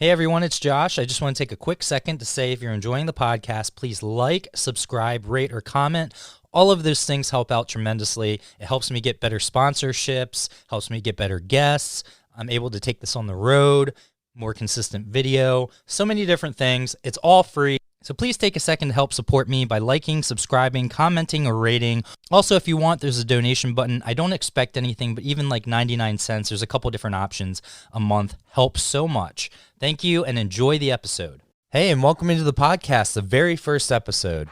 Hey everyone, it's Josh. I just want to take a quick second to say if you're enjoying the podcast, please like, subscribe, rate, or comment. All of those things help out tremendously. It helps me get better sponsorships, helps me get better guests. I'm able to take this on the road, more consistent video, so many different things. It's all free. So please take a second to help support me by liking, subscribing, commenting, or rating. Also, if you want, there's a donation button. I don't expect anything, but even like 99 cents, there's a couple different options a month. Helps so much. Thank you, and enjoy the episode. Hey, and welcome into the podcast, the very first episode.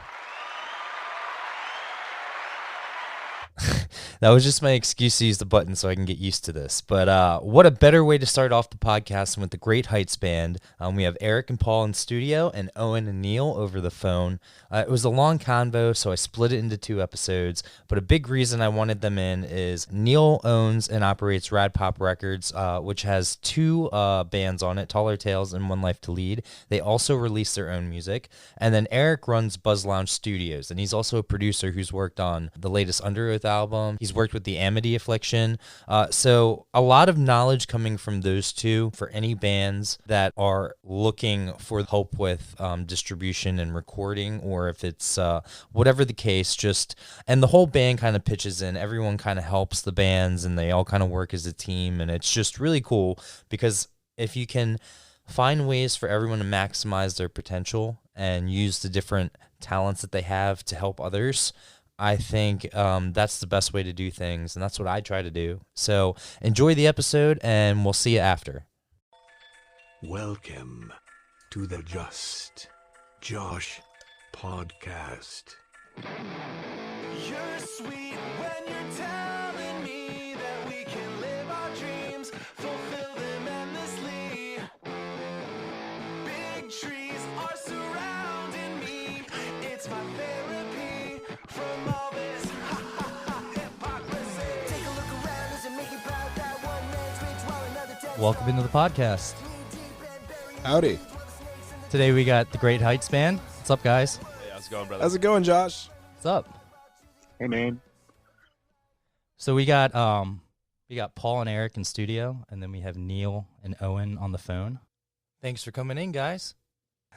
That was just my excuse to use the button so I can get used to this. But what a better way to start off the podcast than with the Great Heights Band. We have Eric and Paul in studio and Owen and Neil over the phone. It was a long convo, so I split it into 2 episodes. But a big reason I wanted them in is Neil owns and operates Rad-Pop Records, which has 2 bands on it, Taller Tales and One Life to Lead. They also release their own music. And then Eric runs Buzz Lounge Studios, and he's also a producer who's worked on the latest Under Oath album. He's worked with the Amity Affliction. So a lot of knowledge coming from those 2 for any bands that are looking for help with distribution and recording, or if it's whatever the case, and the whole band kind of pitches in. Everyone kind of helps the bands, and they all kind of work as a team, and it's just really cool because if you can find ways for everyone to maximize their potential and use the different talents that they have to help others, I think that's the best way to do things, and that's what I try to do. So enjoy the episode, and we'll see you after. Welcome to the Just Josh podcast. You're sweet when you're telling me that we can live our dreams, fulfill them endlessly. Big trees are surrounding me, it's my therapy from all this hypocrisy. Take a look around, does it make you proud that one man's rich while another dead? Welcome into the podcast. Howdy. Today we got the Great Heights Band. What's up, guys? Hey, how's it going, brother? How's it going, Josh? What's up? Hey, man. So we got Paul and Eric in studio, and then we have Neil and Owen on the phone. Thanks for coming in, guys.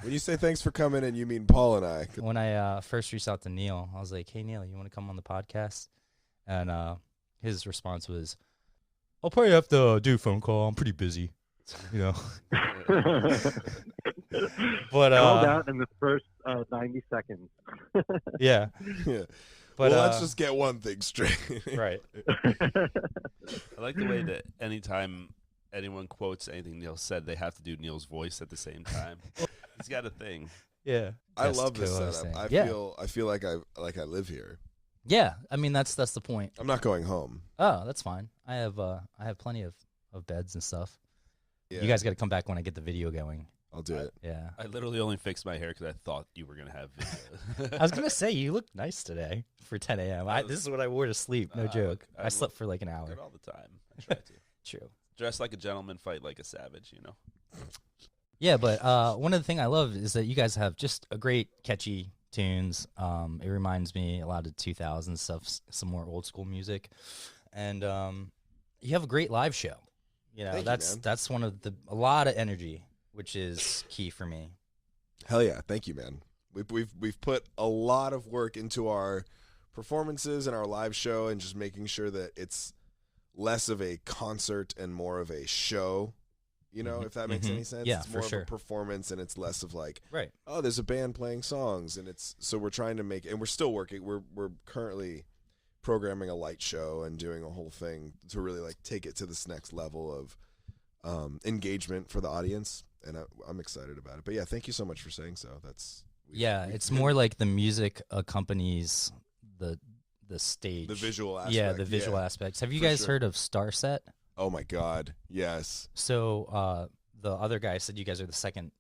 When you say thanks for coming in, you mean Paul and I. When I first reached out to Neil, I was like, "Hey, Neil, you want to come on the podcast?" And his response was, "I'll probably have to do a phone call. I'm pretty busy, you know." But Called out in the first 90 seconds. yeah. Yeah. But well, let's just get one thing straight. right. I like the way that anytime anyone quotes anything Neil said, they have to do Neil's voice at the same time. He's got a thing. Yeah. I Best love this co-hosting. setup. I feel like I live here. Yeah. I mean, that's the point. I'm not going home. Oh, that's fine. I have plenty of beds and stuff. Yeah. You guys got to come back when I get the video going. I'll do it. Yeah. I literally only fixed my hair because I thought you were going to have video. I was going to say, you look nice today for 10 a.m. This is what I wore to sleep. No joke. I slept for like an hour. Good all the time. I try to. True. Dress like a gentleman, fight like a savage, you know? Yeah, but one of the things I love is that you guys have just a great, catchy tunes. It reminds me a lot of 2000s stuff, some more old school music. And you have a great live show. You know, Thank you, man. that's one of a lot of energy, which is key for me. Hell yeah. Thank you, man. We've put a lot of work into our performances and our live show and just making sure that it's less of a concert and more of a show, you know, if that makes any sense. Yeah, it's more for sure. of a performance, and it's less of like, Right. oh, there's a band playing songs, and so we're trying to make, and we're still working. We're currently programming a light show and doing a whole thing to really like take it to this next level of engagement for the audience, and I'm excited about it. But yeah, thank you so much for saying so. It's more like the music accompanies the stage, the visual aspect. Yeah, the visual aspects. Have you guys heard of Starset? Oh my God, yes. So the other guy said you guys are the second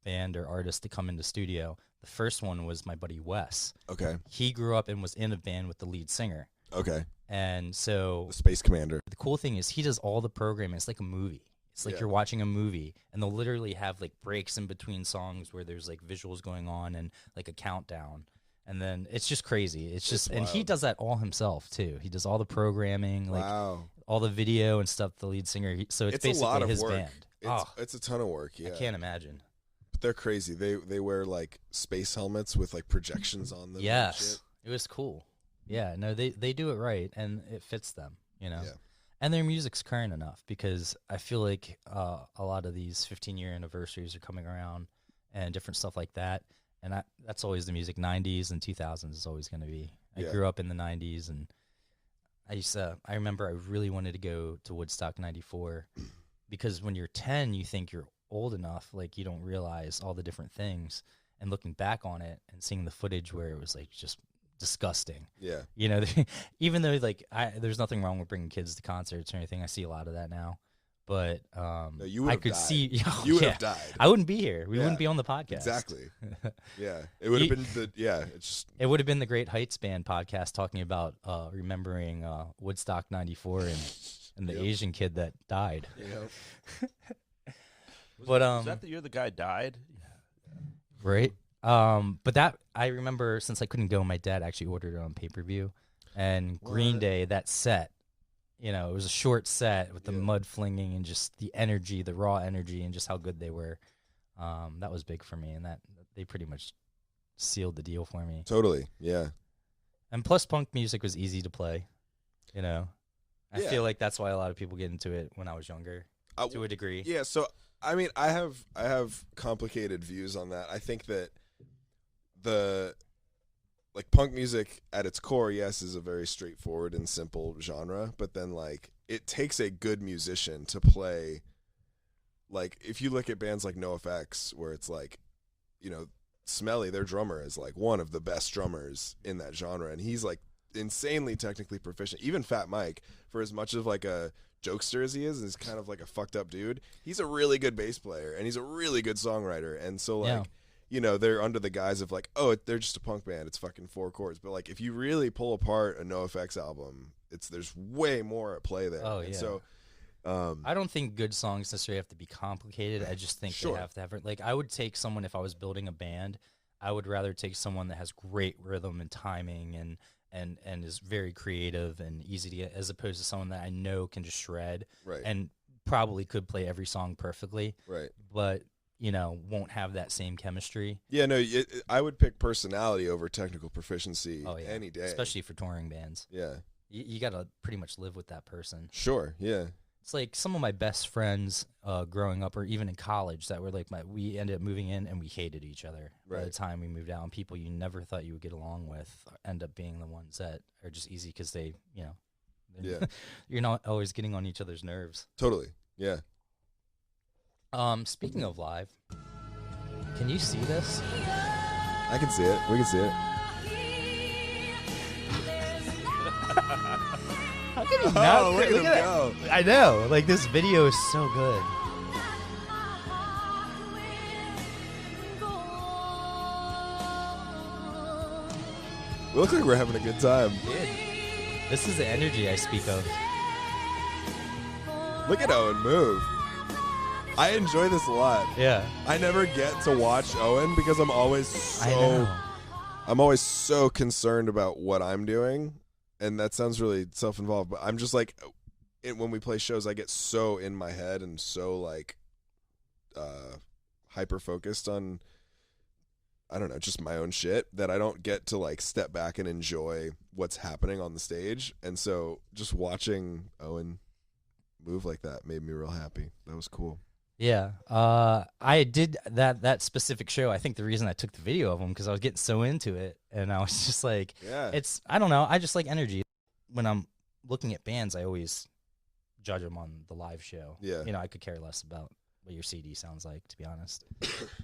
band or artist to come into studio. The first one was my buddy Wes. Okay. He grew up and was in a band with the lead singer. Okay. And so The Space Commander. the cool thing is he does all the programming. It's like a movie. It's like you're watching a movie, and they'll literally have like breaks in between songs where there's like visuals going on and like a countdown. And then it's just crazy. It's just, and he does that all himself too. He does all the programming, like all the video and stuff. The lead singer, so it's basically a lot of his work. band. It's a ton of work. Yeah, I can't imagine. But they're crazy. They wear like space helmets with like projections on them. and Yes, shit. it was cool. Yeah, no, they do it right, and it fits them, you know. Yeah. And their music's current enough because I feel like a lot of these 15-year anniversaries are coming around and different stuff like that. And that's always the music. 90s and 2000s is always going to be. I Yeah. grew up in the 90s, and I remember I really wanted to go to Woodstock 94 because when you're 10, you think you're old enough, like you don't realize all the different things. And looking back on it and seeing the footage where it was like just disgusting. Yeah. You know, even though like there's nothing wrong with bringing kids to concerts or anything. I see a lot of that now, but No, you would I have could died. see You would yeah, have died. I wouldn't be here. We Yeah. wouldn't be on the podcast. Exactly. Yeah. It would have been it's just It would have been the Great Heights Band podcast talking about remembering Woodstock 94 and the Yep. Asian kid that died. Was But that the year the guy died? right? But that I remember since I couldn't go, my dad actually ordered it on pay-per-view, and Green What? Day, that set, you know, it was a short set with the Yeah. mud flinging and just the energy, the raw energy, and just how good they were. That was big for me, and that they pretty much sealed the deal for me. totally. Yeah. And plus, punk music was easy to play. You know, I Yeah. feel like that's why a lot of people get into it when I was younger, to a degree. Yeah, so I mean, I have complicated views on that. I think that the like punk music at its core, yes, is a very straightforward and simple genre, but then like it takes a good musician to play. Like if you look at bands like NoFX, where it's like, you know, Smelly, their drummer, is like one of the best drummers in that genre, and he's like insanely technically proficient. Even Fat Mike, for as much of like a jokester as he is kind of like a fucked up dude, he's a really good bass player and he's a really good songwriter. And so like, Yeah. you know, they're under the guise of like, oh, they're just a punk band, it's fucking 4 chords. But like if you really pull apart a NoFX album, there's way more at play there. Oh, And yeah. so I don't think good songs necessarily have to be complicated. I just think Sure. they have to have it. Like I would take someone if I was building a band. I would rather take someone that has great rhythm and timing and is very creative and easy to get, as opposed to someone that I know can just shred right, and probably could play every song perfectly, right. but you know won't have that same chemistry. Yeah, no, I would pick personality over technical proficiency Oh yeah, any day. especially for touring bands. Yeah, You got to pretty much live with that person. sure, yeah. It's like some of my best friends growing up or even in college that were like we ended up moving in and we hated each other by the Right. time we moved out. And people you never thought you would get along with end up being the ones that are just easy because they, you know, Yeah. you're not always getting on each other's nerves. Totally, yeah. Speaking of live, can you see this? I can see it. We can see it. How can you Oh, look at him go. I know. Like this video is so good. We look like we're having a good time. This is the energy I speak of. Look at Owen move. I enjoy this a lot. Yeah. I never get to watch Owen because I'm always I know. I'm always so concerned about what I'm doing, and that sounds really self-involved, but I'm just like when we play shows I get so in my head and so like hyper focused on I don't know, just my own shit that I don't get to like step back and enjoy what's happening on the stage. And so just watching Owen move like that made me real happy. That was cool. Yeah, I did that specific show. I think the reason I took the video of him because I was getting so into it, and I was just like, Yeah. I don't know. I just like energy. When I'm looking at bands, I always judge them on the live show. Yeah. You know, I could care less about what your CD sounds like, to be honest.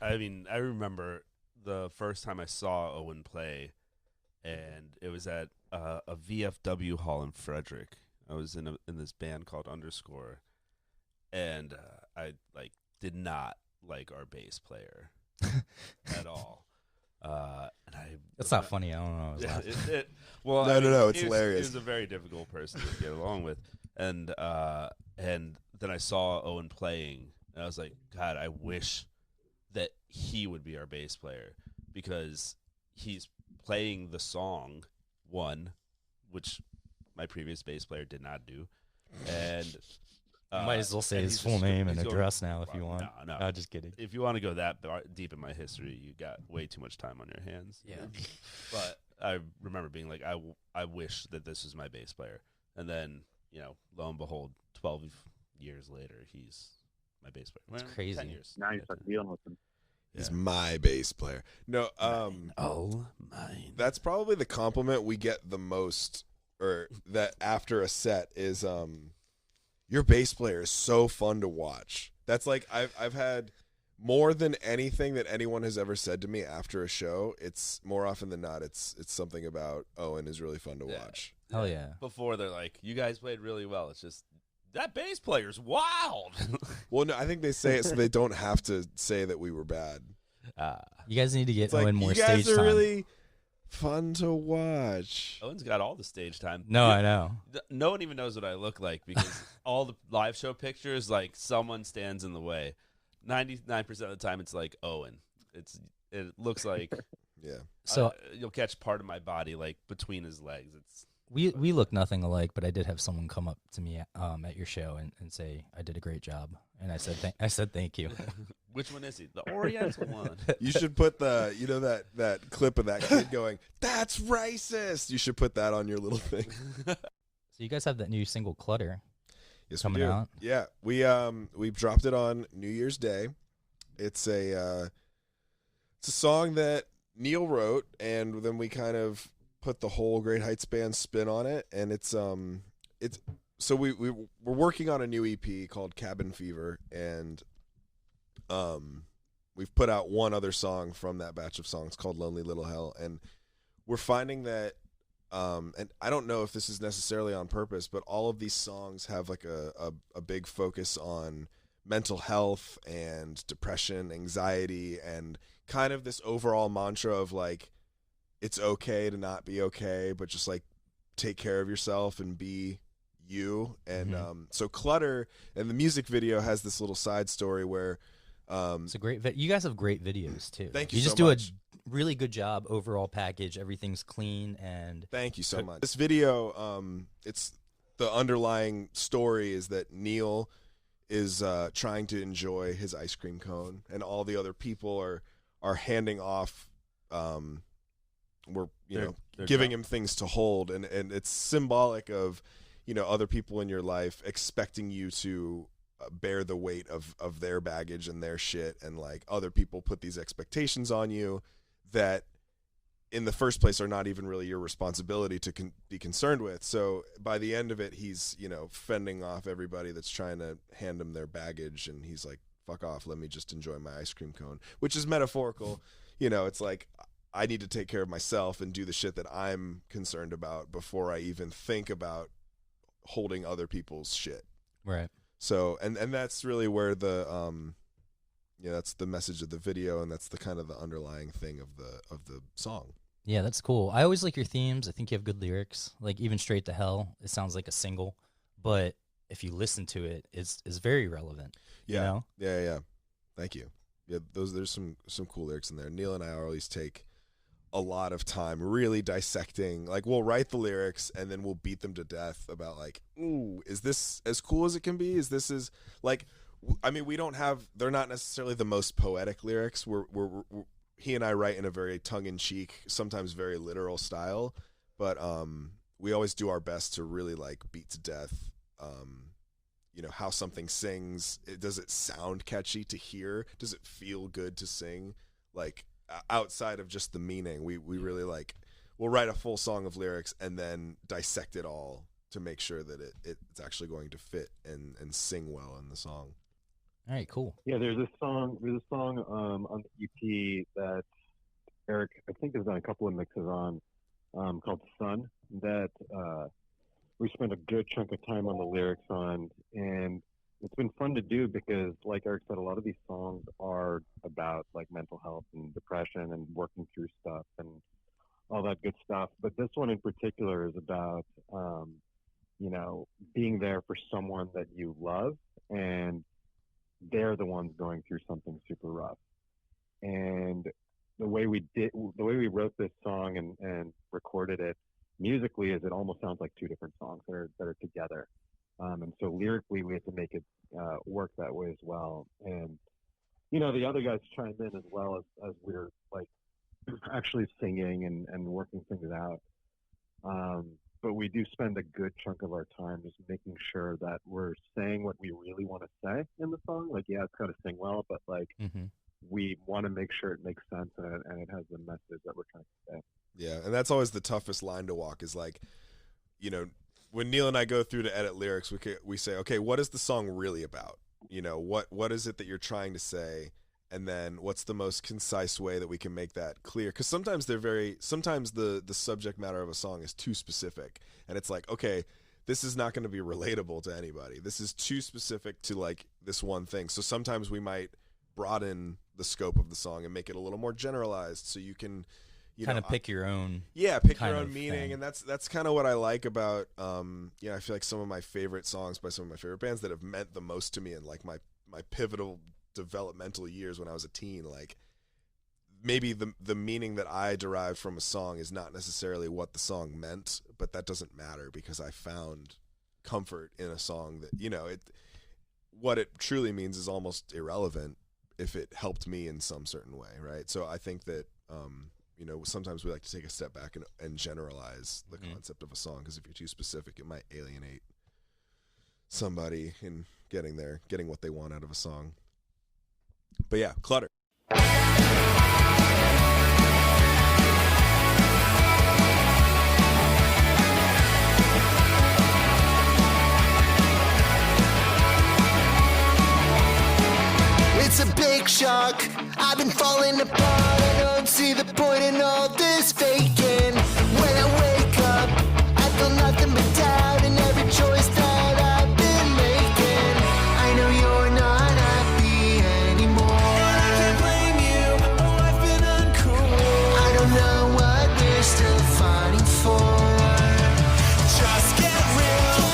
I mean, I remember the first time I saw Owen play, and it was at a VFW hall in Frederick. I was in this band called Underscore, and I like did not like our bass player at all. And That's not funny. I don't know. I was laughing. Well, No, I mean, no, it's he was- hilarious. He was a very difficult person to get along with, and then I saw Owen playing, and I was like, God, I wish that he would be our bass player because he's playing the song one, which my previous bass player did not do, and Might as well say and his he's full just- name and he's going- address now if you well, want. No, No, just kidding. If you want to go that deep in my history, you got way too much time on your hands. Yeah. But I remember being like, I wish that this was my bass player. And then, lo and behold, 12 years later, he's my bass player. That's Well, crazy. 10 years. Now you start dealing with them. He's Yeah. my bass player. No, Mine. that's probably the compliment we get the most, or that after a set is, your bass player is so fun to watch. That's like I've had more than anything that anyone has ever said to me after a show. It's more often than not, it's something about Owen is really fun to Yeah. watch. Hell yeah. Before they're like, you guys played really well. It's just, that bass player's wild. Well, no, I think they say it so they don't have to say that we were bad. You guys need to get It's like, Owen more you guys stage are time. really fun to watch. Owen's got all the stage time. No, You- I know. No one even knows what I look like because all the live show pictures, like, someone stands in the way. 99% of the time, it's like Owen. It looks like Yeah. So you'll catch part of my body like between his legs. It's we look nothing alike, but I did have someone come up to me at your show and say I did a great job, and I said thank you. which one is he? The Oriental one. You should put the, that clip of that kid going, "That's racist." You should put that on your little thing. So you guys have that new single Clutter. Yes, Coming we do. out. Yeah, we dropped it on New Year's Day. It's a song that Neil wrote, and then we kind of put the whole Great Heights Band spin on it. And it's so we're working on a new EP called Cabin Fever, and we've put out one other song from that batch of songs called Lonely Little Hell, and we're finding that. And I don't know if this is necessarily on purpose, but all of these songs have like a big focus on mental health and depression, anxiety, and kind of this overall mantra of like, it's okay to not be okay, but just like take care of yourself and be you. And so Clutter and the music video has this little side story where It's a great. You guys have great videos too. Thank you You so just do much. a really good job overall package. Everything's clean and Thank you so much. This video, it's the underlying story is that Neil is trying to enjoy his ice cream cone, and all the other people are handing off. They're giving him things to hold, and it's symbolic of other people in your life expecting you to bear the weight of their baggage and their shit, and like other people put these expectations on you that in the first place are not even really your responsibility to be concerned with. So by the end of it, he's, fending off everybody that's trying to hand him their baggage. And he's like, fuck off. Let me just enjoy my ice cream cone, which is metaphorical. It's like, I need to take care of myself and do the shit that I'm concerned about before I even think about holding other people's shit. right. So, and that's really where the, that's the message of the video, and that's the kind of the underlying thing of the song. Yeah, that's cool. I always like your themes. I think you have good lyrics. Like even Straight to Hell, it sounds like a single, but if you listen to it, it's very relevant. Yeah, You know? yeah. Thank you. Yeah, there's some cool lyrics in there. Neil and I always take a lot of time really dissecting. Like, we'll write the lyrics and then we'll beat them to death about like, ooh, is this as cool as it can be? Is this as like, I mean, they're not necessarily the most poetic lyrics. We're he and I write in a very tongue-in-cheek, sometimes very literal style, but we always do our best to really like beat to death how something sings. Does it sound catchy to hear? Does it feel good to sing? Like, outside of just the meaning, we really like, we'll write a full song of lyrics and then dissect it all to make sure that it's actually going to fit and sing well in the song. All right, cool. Yeah, there's a song on the EP that Eric, I think, has done a couple of mixes on, called Sun, that we spent a good chunk of time on the lyrics on, and it's been fun to do because, like Eric said, a lot of these songs are about like mental health and depression and working through stuff and all that good stuff. But this one in particular is about, being there for someone that you love, and they're the ones going through something super rough. And the way we wrote this song and recorded it musically is it almost sounds like two different songs that are together. And so lyrically, we had to make it work that way as well. And the other guys chimed in as well as we were like actually singing and working things out. But we do spend a good chunk of our time just making sure that we're saying what we really want to say in the song. Like, yeah, it's got to sing well, but like we want to make sure it makes sense and it has the message that we're trying to say. Yeah, and that's always the toughest line to walk is like, when Neil and I go through to edit lyrics, we say, okay, what is the song really about? What is it that you're trying to say? And then what's the most concise way that we can make that clear? Because sometimes sometimes the subject matter of a song is too specific. And it's like, okay, this is not going to be relatable to anybody. This is too specific to like this one thing. So sometimes we might broaden the scope of the song and make it a little more generalized so you can kind of pick your own pick your own meaning. thing. And that's kind of what I like about I feel like some of my favorite songs by some of my favorite bands that have meant the most to me in like my pivotal developmental years when I was a teen, like maybe the meaning that I derived from a song is not necessarily what the song meant, but that doesn't matter because I found comfort in a song that what it truly means is almost irrelevant if it helped me in some certain way, right? So I think that sometimes we like to take a step back and generalize the concept of a song, because if you're too specific, it might alienate somebody in getting what they want out of a song. But yeah, Clutter. It's a big shock. I've been falling apart. I don't see the point in all this faking. When I wake up, I feel nothing but doubt in every choice that I've been making. I know you're not happy anymore. And I can't blame you. Oh, I've been uncool. I don't know what we're still fighting for. Just get real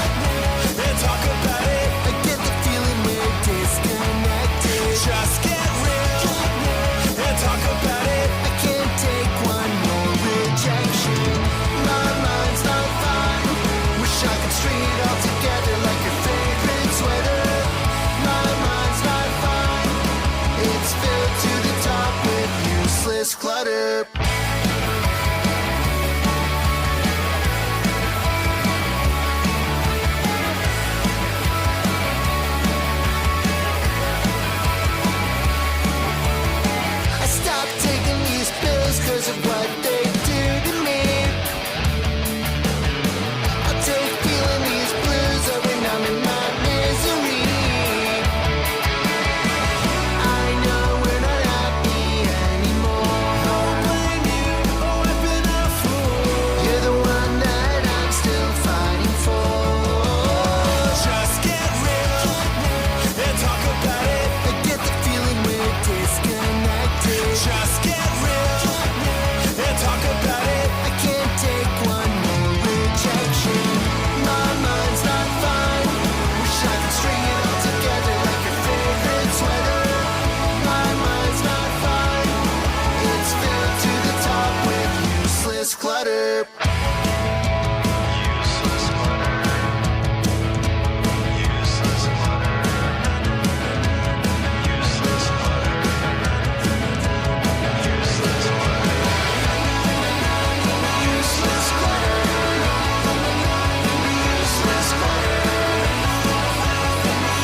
and talk about it. I get the feeling we're disconnected. Just get real and talk about it. I can't take one more rejection. My mind's not fine. Wish I could string it all together like your favorite sweater. My mind's not fine. It's filled to the top with useless clutter. I stopped taking these pills cause of what they do to me. I'll take feeling these blues over numb in my misery. I know we're not happy anymore. Don't blame you, oh I've been a fool. You're the one that I'm still fighting for. Just get real and talk about it. I get the feeling we're disconnected. Just get real and talk about it. I can't take one more rejection. My mind's not fine. Wish I could string it all together like your favorite sweater. My mind's not fine. It's filled to the top with useless clutter. Useless clutter. Useless clutter. Useless clutter. Useless clutter. Useless clutter. Useless clutter.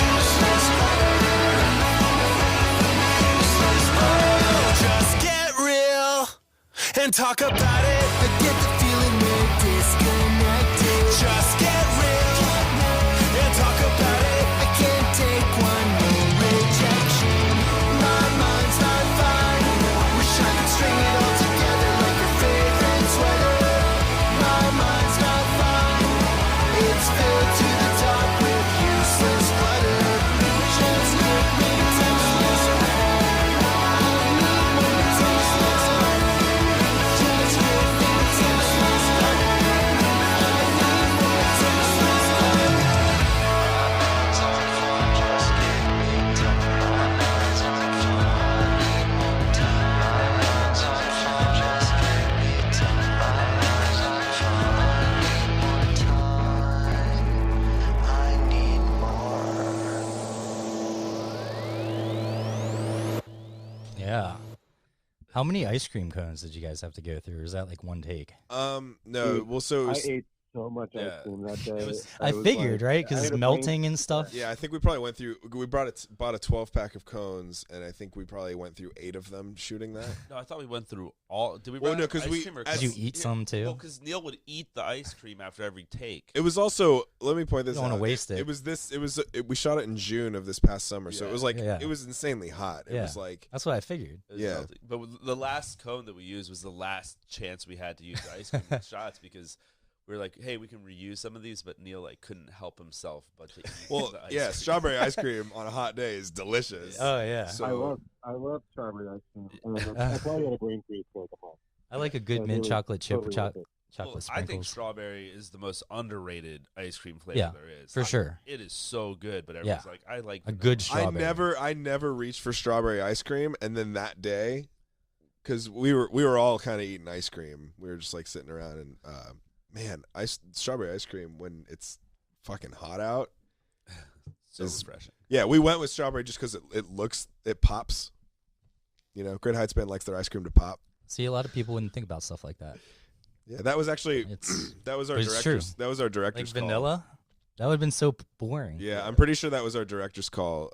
Useless clutter. Useless clutter. Just get real and talk about it. I get the feeling we're disconnected. Just get real and talk about it. I can't take one more rejection. My mind's not fine. Wish I could string it all together like your favorite sweater. My mind's not fine. It's filled to the top with useless clutter. Just give me tasteless. I need more tasteless. Just give Yeah. How many ice cream cones did you guys have to go through? Or is that like one take? No. Dude, Well, so it I was- ate so much ice Yeah. cream that day. It was- I was figured, like- right? I Because had it's a melting brain- and stuff. yeah, I think we probably went through. We bought a 12-pack of cones, and I think we probably went through 8 of them shooting that. No, I thought we went through all. Did we? Well, run no, out of 'cause ice we- cream or as- Did cones? you eat some too? Well, because Neil would eat the ice cream after every take. It was also. Let me point this You don't out. wanna waste it. It was this. It was. We shot it in June of this past summer, so it Yeah. was like Yeah. it was insanely hot. It Yeah. was like That's what I figured. It was Yeah. melting. But the last cone that we used was the last chance we had to use the ice cream shots because we were like, hey, we can reuse some of these, but Neil like couldn't help himself but to eat well, the ice yeah, cream. strawberry ice cream on a hot day is delicious. Oh yeah. So I love strawberry ice cream. I probably had a brain freeze for like a month. I like a good Yeah, mint really chocolate chip totally chocolate worth it. chocolate Well, I think sprinkles. strawberry is the most underrated ice cream flavor Yeah, there is. for sure. It is so good, but everyone's like, I like A vanilla. good strawberry. I never reached for strawberry ice cream, and then that day, because we were all kind of eating ice cream, we were just like sitting around, and man, strawberry ice cream when it's fucking hot out. so is- refreshing. Yeah, we went with strawberry just because it pops. You know, Great Heights Band likes their ice cream to pop. See, a lot of people wouldn't think about stuff like that. Yeah, that was actually It's that was our It's true. director's. That was our like director's call. vanilla. That would have been so boring. Yeah, I'm pretty sure that was our director's call.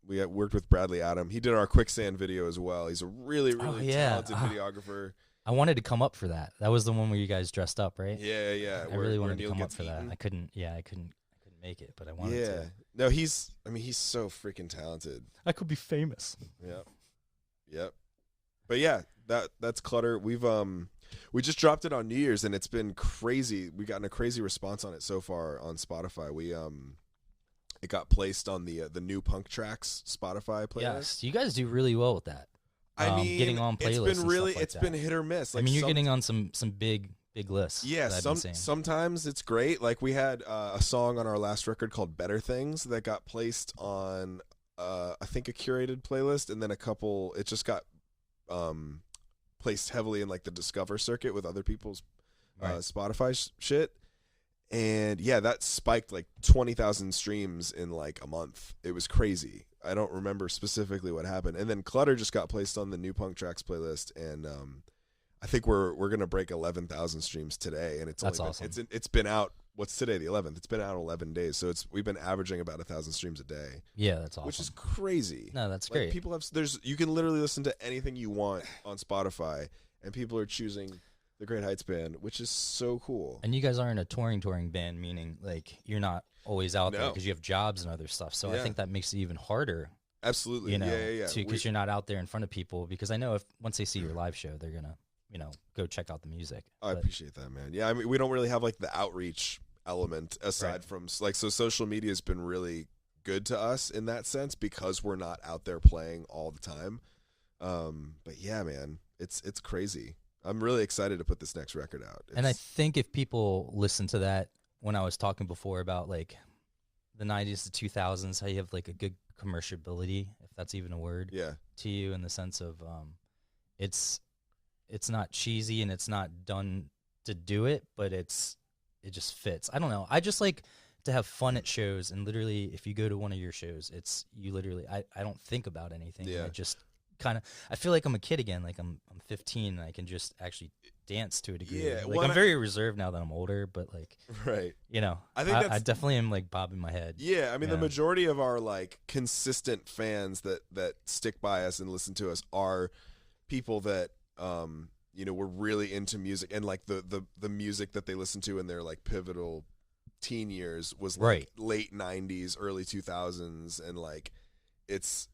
We had worked with Bradley Adam. He did our quicksand video as well. He's a really, really yeah. talented videographer. I wanted to come up for that. That was the one where you guys dressed up, right? Yeah, yeah. I really wanted to come up for that. I couldn't make it, but I wanted Yeah. to. No, he's so freaking talented. I could be famous. Yep. Yep. But yeah, that's Clutter. We just dropped it on New Year's and it's been crazy. We've gotten a crazy response on it so far on Spotify. It got placed on the new Punk Tracks Spotify playlist. Yes, you guys do really well with that. I mean, getting on playlists. It's been really, and stuff like it's that. been hit or miss. Like I mean, you're some- getting on some big lists. Yeah, that I've been seeing. sometimes it's great. Like we had a song on our last record called "Better Things" that got placed on, I think, a curated playlist, and then a couple. It just got placed heavily in like the Discover circuit with other people's Right. Spotify shit. And yeah, that spiked like 20,000 streams in like a month. It was crazy. I don't remember specifically what happened. And then Clutter just got placed on the new Punk Tracks playlist, and I think we're gonna break 11,000 streams today. And it's That's only awesome. it's been out. What's today? The 11th. It's been out 11 days. So we've been averaging about 1,000 streams a day, Yeah, that's awesome. which is crazy. No, that's Like great. people have you can literally listen to anything you want on Spotify, and people are choosing the Great Heights Band, which is so cool. And you guys aren't a touring band, meaning like you're not always out there No. because you have jobs and other stuff. So I Yeah. think that makes it even harder, Absolutely. you know, yeah. because you're not out there in front of people. Because I know if once they see your live show, they're gonna, go check out the music. I But- appreciate that, man. Yeah, I mean, we don't really have like the outreach element aside Right. from like, so social media has been really good to us in that sense because we're not out there playing all the time. But yeah, man, it's crazy. I'm really excited to put this next record out. And I It's- think if people listen to that, when I was talking before about like the 90s to 2000s, how you have like a good commerciality, if that's even a word, yeah, to you in the sense of it's not cheesy and it's not done to do it, but it just fits. I don't know. I just like to have fun at shows, and literally if you go to one of your shows, it's you literally I don't think about anything. Yeah. I just kind of I feel like I'm a kid again, like I'm 15 and I can just actually dance to a degree. Yeah, Like well, I'm and very reserved now that I'm older, but like, right. I I think I that's- definitely am like bobbing my head. Yeah, I mean, the Yeah. majority of our like consistent fans that stick by us and listen to us are people that were really into music, and like the music that they listened to in their like pivotal teen years was like Right. late 90s, early 2000s, and like it's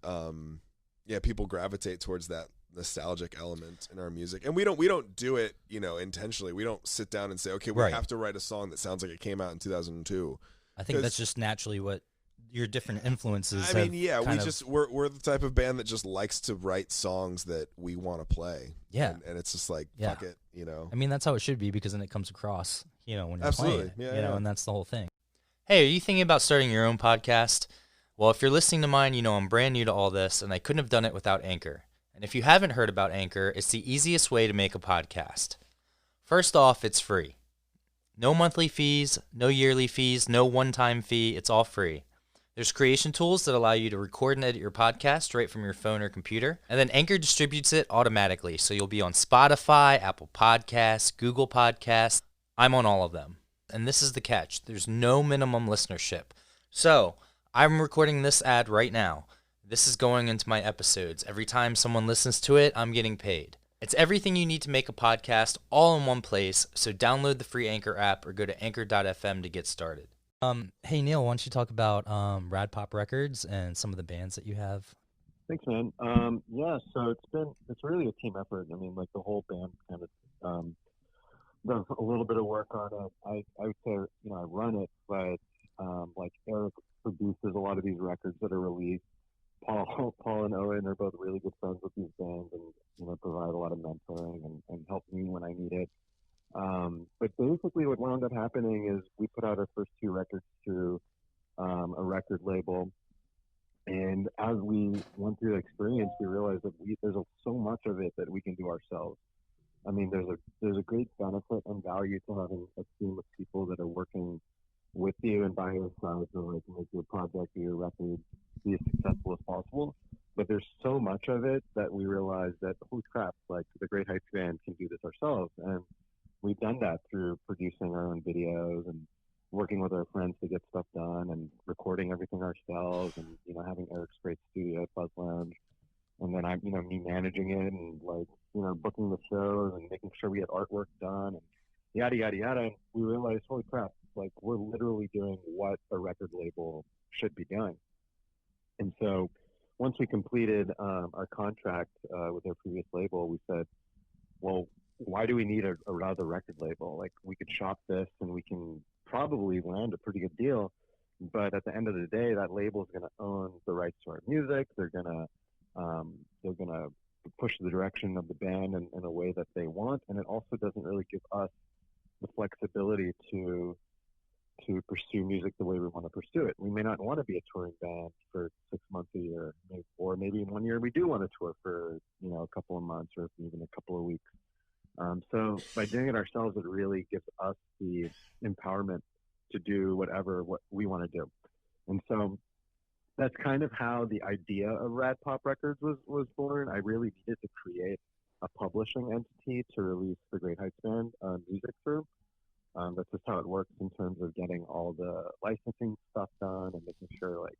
people gravitate towards that nostalgic element in our music, and we don't do it intentionally. We don't sit down and say, okay, we Right. have to write a song that sounds like it came out in 2002. I think that's 'Cause- just naturally what your different influences I mean, have yeah, kind of- we're the type of band that just likes to write songs that we want to play. Yeah. and it's just like Yeah. fuck it, I mean, that's how it should be, because then it comes across, when you're Absolutely. playing it, Yeah, yeah. and that's the whole thing. Hey, are you thinking about starting your own podcast? Well, if you're listening to mine, you know I'm brand new to all this, and I couldn't have done it without Anchor. And if you haven't heard about Anchor, it's the easiest way to make a podcast. First off, it's free. No monthly fees, no yearly fees, no one-time fee. It's all free. There's creation tools that allow you to record and edit your podcast right from your phone or computer. And then Anchor distributes it automatically. So you'll be on Spotify, Apple Podcasts, Google Podcasts. I'm on all of them. And this is the catch. There's no minimum listenership. So I'm recording this ad right now. This is going into my episodes. Every time someone listens to it, I'm getting paid. It's everything you need to make a podcast all in one place. So download the free Anchor app or go to anchor.fm to get started. Hey Neil, why don't you talk about Rad-Pop Records and some of the bands that you have? Thanks, man. Yeah, so it's really a team effort. I mean, like the whole band kind of does a little bit of work on it. I would say, I run it, but like Eric produces a lot of these records that are released. Paul and Owen are both really good friends with these bands, and provide a lot of mentoring and help me when I need it. But basically, what wound up happening is we put out our first 2 records through a record label, and as we went through the experience, we realized that there's so much of it that we can do ourselves. I mean, there's a great benefit and value to having a team of people that are working with you and by your side to like make your project or your record be as successful as possible. But there's so much of it that we realized that, holy crap, like the Great Heights Band can do this ourselves. And we've done that through producing our own videos and working with our friends to get stuff done and recording everything ourselves and, having Eric's great studio at Buzz Lounge. And then I'm, me managing it and like, booking the shows and making sure we had artwork done and yada, yada, yada. And we realized, holy crap, like we're literally doing what a record label should be doing. And so once we completed our contract with our previous label, we said, well, why do we need another record label? Like we could shop this and we can probably land a pretty good deal. But at the end of the day, that label is going to own the rights to our music. They're going to push the direction of the band in a way that they want. And it also doesn't really give us the flexibility to pursue music the way we want to pursue it. We may not want to be a touring band for 6 months a year, or maybe in 1 year we do want to tour for a couple of months or even a couple of weeks. So by doing it ourselves, it really gives us the empowerment to do what we want to do. And so that's kind of how the idea of Rad-Pop Records was born. I really needed to create a publishing entity to release the Great Heights Band music through. That's just how it works in terms of getting all the licensing stuff done and making sure like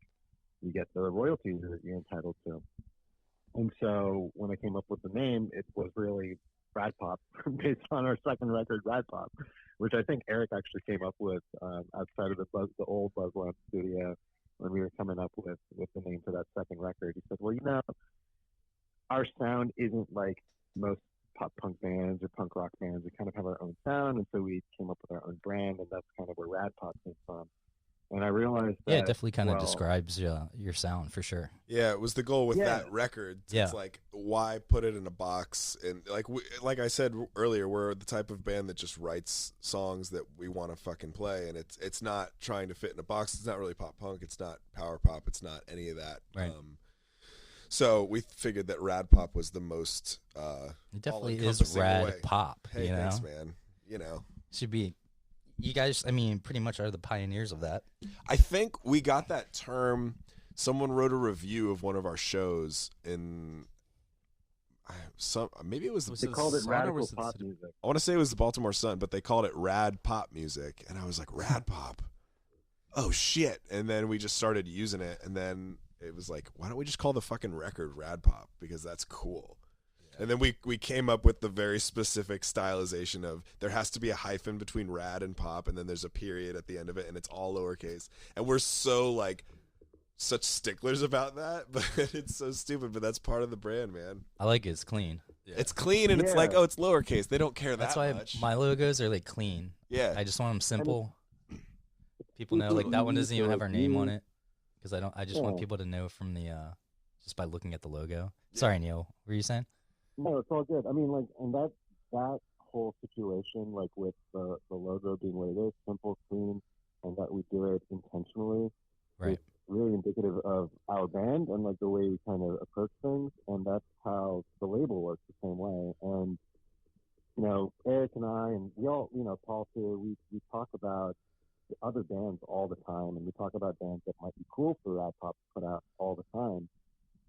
you get the royalties that you're entitled to. And so when I came up with the name, it was really Rad-Pop based on our second record, Rad-Pop, which I think Eric actually came up with outside of the old Buzz Lounge studio when we were coming up with the name for that second record. He said, well, our sound isn't like most pop punk bands or punk rock bands. We kind of have our own sound, and so we came up with our own brand, and that's kind of where Rad-Pop came from. And I realized that, Yeah, it definitely kind of describes your sound for sure. Yeah, it was the goal with that record. Yeah. It's like, why put it in a box? And like I said earlier, we're the type of band that just writes songs that we want to fucking play, and it's not trying to fit in a box. It's not really pop punk. It's not power pop. It's not any of that. Right. So we figured that Rad-Pop was the most It definitely is all-encompassing way. Rad-Pop. Hey, thanks, man. Should be. You guys, I mean, pretty much are the pioneers of that. I think we got that term. Someone wrote a review of one of our shows in maybe it was they called it radical pop music. I want to say it was the Baltimore Sun, but they called it Rad Pop music, and I was like, Rad Pop. Oh shit! And then we just started using it, and then it was like, why don't we just call the fucking record Rad Pop, because that's cool. And then we came up with the very specific stylization of there has to be a hyphen between rad and pop, and then there's a period at the end of it, and it's all lowercase. And we're so like such sticklers about that, but it's so stupid. But that's part of the brand, man. I like it. It's clean. Yeah. It's clean, and it's like, oh, it's lowercase. They don't care That's that why much. my logos are like clean. Yeah. I just want them simple. People know like that one doesn't even have our name on it because I just want people to know from the just by looking at the logo. Yeah. Sorry, Neil. What were you saying? No, it's all good. I mean, like, and that whole situation, like with the logo being what it is, simple, clean, and that we do it intentionally, right? Is really indicative of our band and like the way we kind of approach things, and that's how the label works the same way. And Eric and I, and we all, Paul too, we talk about other bands all the time, and we talk about bands that might be cool for Rad-Pop to put out all the time,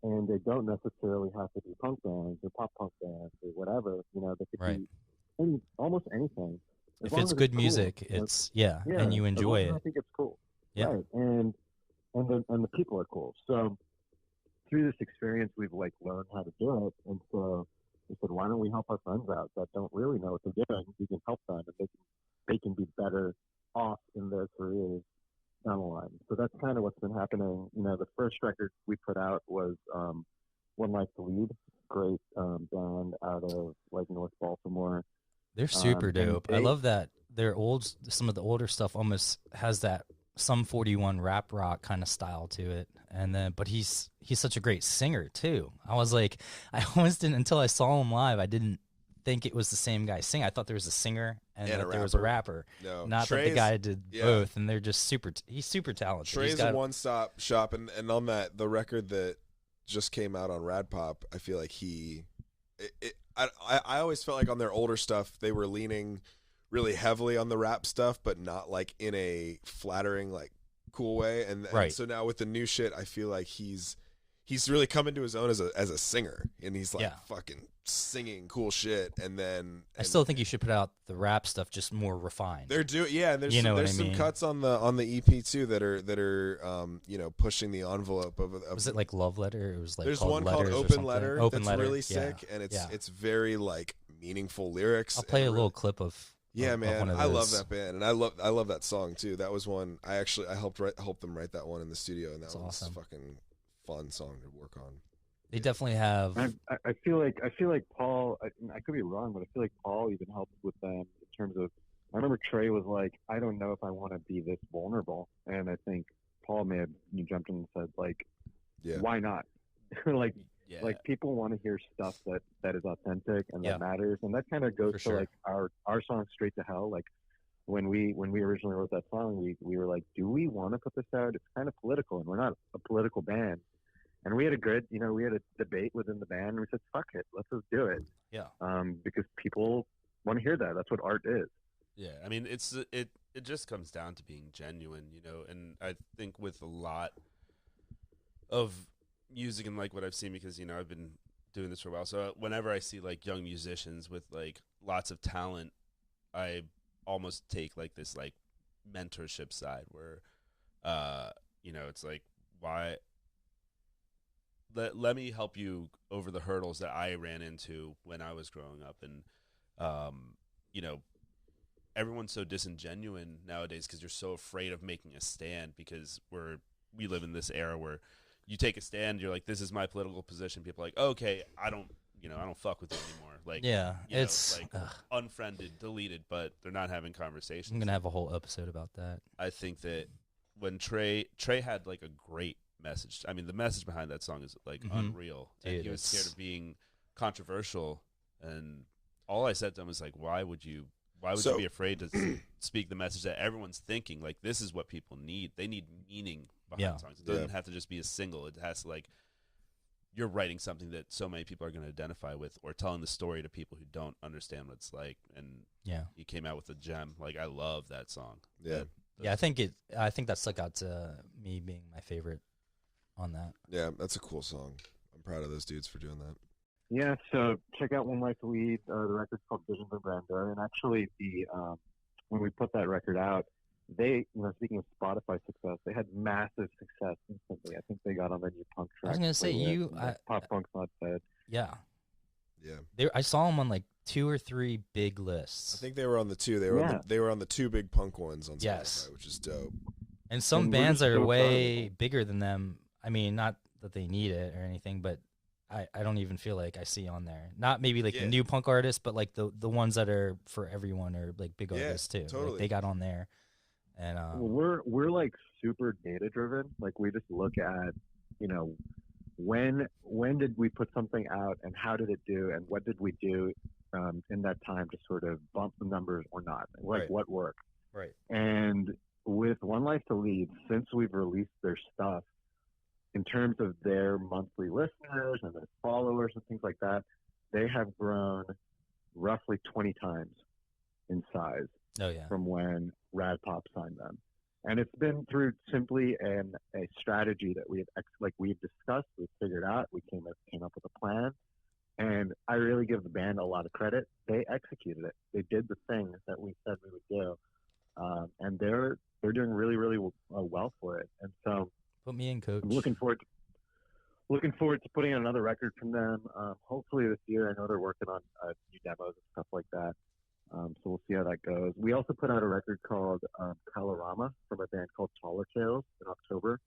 and they don't necessarily have to be punk bands or pop punk bands or whatever. You know, they could Right. be almost anything. As If long it's as good cool. music, You know, it's yeah, yeah, and you as long enjoy as I it. think it's cool. Yeah. Right, and the people are cool. So through this experience, we've like learned how to do it, and so we said, why don't we help our friends out that don't really know what they're doing? We can help them, and they can be better off in their careers down the line. So that's kind of what's been happening. You know, the first record we put out was One Life to Lead, great band out of like North Baltimore. They're super And dope. I they- love that some of the older stuff almost has that some 41 rap rock kind of style to it. And then, but he's such a great singer too. I was like, I almost didn't until I saw him live. I didn't think it was the same guy singing. I thought there was a singer and And that a there was a rapper. rapper. No, Not that the Trey's- guy did yeah. both. And they're just he's super talented. Trey's He's got a one-stop shop, and on the record that just came out on Rad-Pop, I feel like I always felt like on their older stuff they were leaning really heavily on the rap stuff, but not like in a flattering, like cool way. And Right. so now with the new shit, I feel like he's really come into his own as a singer, and he's like Yeah. fucking singing cool shit. And then I still think you should put out the rap stuff just more refined. they're doing, yeah, and there's You some, know what there's I some mean? cuts on the EP too that are you know, pushing the envelope of Was it like Love Letter? It was like there's called one called Letters or Open something. Letter Open that's Letter. really Yeah. sick, and Yeah. it's very like meaningful lyrics. I'll play and a little clip of yeah, of man, one of I love those. that band, and I love that song too. That was one I helped them write that one in the studio, and that That's was awesome. a fucking fun song to work on. They definitely have. I feel like Paul. I could be wrong, but I feel like Paul even helped with them in terms of. I remember Trey was like, "I don't know if I want to be this vulnerable," and I think Paul may have jumped in and said, "Like, Yeah, why not?" like, Yeah. like people want to hear stuff that is authentic and Yeah. that matters, and that kind of goes For to sure. like our song "Straight to Hell." Like when we originally wrote that song, we were like, "Do we want to put this out?" It's kind of political, and we're not a political band. And we had a debate within the band, and we said, "Fuck it, let's just do it." Yeah. Because people want to hear that. That's what art is. Yeah, I mean, it just comes down to being genuine, you know. And I think with a lot of music and like what I've seen, because you know I've been doing this for a while, so whenever I see like young musicians with like lots of talent, I almost take like this like mentorship side where, you know, it's like why. Let me help you over the hurdles that I ran into when I was growing up, and you know, everyone's so disingenuous nowadays because you're so afraid of making a stand, because we live in this era where you take a stand, you're like, this is my political position. People are like, okay, I don't fuck with you anymore. Like, Yeah, you know, it's. like unfriended, deleted, but they're not having conversations. I'm gonna have a whole episode about that. I think that when Trey had like a great message. I mean, the message behind that song is like Mhm. unreal, and Dude, he was scared it's- of being controversial. And all I said to him was like, why would you So- be afraid to speak the message that everyone's thinking? Like, this is what people need. They need meaning behind Yeah. songs. It doesn't Yeah. have to just be a single. It has to, like, you're writing something that so many people are going to identify with, or telling the story to people who don't understand what it's like. And Yeah. he came out with a gem. Like, I love that song. Yeah. Yeah, I think that stuck out to me being my favorite on that. Yeah, that's a cool song. I'm proud of those dudes for doing that. Yeah, so check out One Life to Lead. The record's called Visions of Grandeur, and actually, when we put that record out, they, speaking of Spotify success, they had massive success instantly. I think they got on the new punk track. I was gonna say, Pop Punk's Not Dead. Yeah, Yeah, I saw them on like 2 or 3 big lists. I think they were on the two. They were on the 2 big punk ones on Spotify, Yes. which is dope. And some And we're bands just are so proud of way them. bigger than them. I mean, not that they need it or anything, but I don't even feel like I see on there. Not maybe like Yeah. the new punk artists, but like the ones that are for everyone or like big Yeah, artists too. Like, totally. they got on there. And Well, we're like super data driven. Like we just look at, when did we put something out and how did it do and what did we do in that time to sort of bump the numbers or not? Like Right. what worked? right. And with One Life to Lead, since we've released their stuff, in terms of their monthly listeners and their followers and things like that, they have grown roughly 20 times in size Oh yeah. from when Rad-Pop signed them. And it's been through simply a strategy that we've discussed, we've figured out, we came up with a plan, and I really give the band a lot of credit. They executed it. They did the things that we said we would do, and they're doing really really well for it. And so Put me in, coach. I'm looking forward to putting out another record from them. Hopefully this year. I know they're working on new demos and stuff like that. So we'll see how that goes. We also put out a record called Colorama from a band called Taller Tales in October.